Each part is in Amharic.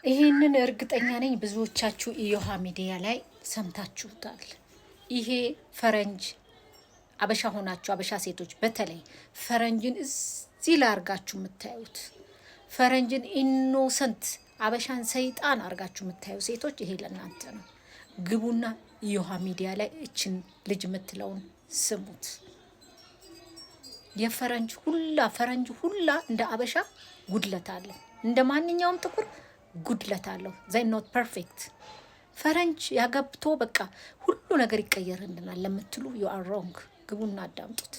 ይሄንን እርግጠኛ ነኝ ብዙዎቻችሁ ኢዮሃ ሚዲያ ላይ ሰምታችሁታል። ይሄ ፈረንጅ አበሻ ሆናችሁ አበሻ ሴቶች በተለይ ፈረንጅን እዚህ ላይ አርጋችሁ የምታዩት ፈረንጅን ኢኖሰንት አበሻን ሰይጣን አርጋችሁ የምታዩ ሴቶች ይሄ ለእናንተ ነው። ግቡና ኢዮሃ ሚዲያ ላይ እችን ልጅ የምትለውን ስሙት። የፈረንጅ ሁላ እንደ አበሻ ጉድለት አለው፣ እንደ ማንኛውም ጥቁር ጉድለት አለው። ዘይ ኖት ፐርፌክት። ፈረንጅ ያገብቶ በቃ ሁሉ ነገር ይቀየርልናል ለምትሉ ዩ አር ሮንግ። ግቡና አዳምጡት።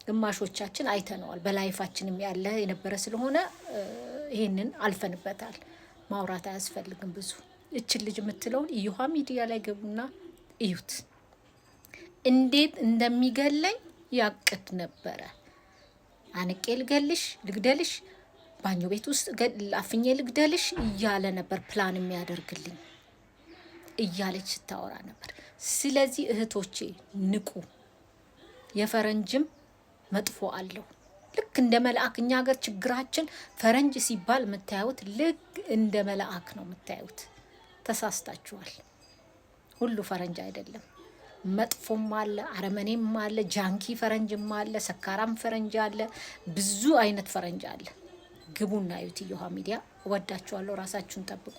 ግማሾቻችን አይተነዋል፣ በላይፋችንም ያለ የነበረ ስለሆነ ይሄንን አልፈንበታል። ማውራት አያስፈልግም ብዙ። እችን ልጅ የምትለውን ኢዮሃ ሚዲያ ላይ ግቡና እዩት። እንዴት እንደሚገለኝ ያቅድ ነበረ። አንቄ ልግደልሽ ባኞ ቤት ውስጥ አፍኜ ልግደልሽ እያለ ነበር ፕላን የሚያደርግልኝ እያለች ስታወራ ነበር። ስለዚህ እህቶቼ ንቁ። የፈረንጅም መጥፎ አለው። ልክ እንደ መልአክ፣ እኛ ሀገር ችግራችን ፈረንጅ ሲባል የምታዩት ልክ እንደ መልአክ ነው የምታዩት። ተሳስታችኋል። ሁሉ ፈረንጅ አይደለም። መጥፎም አለ፣ አረመኔም አለ፣ ጃንኪ ፈረንጅም አለ፣ ሰካራም ፈረንጅ አለ፣ ብዙ አይነት ፈረንጅ አለ። ግቡና ዩት ኢዮሃ ሚዲያ። እወዳችኋለሁ። ራሳችሁን ጠብቁ።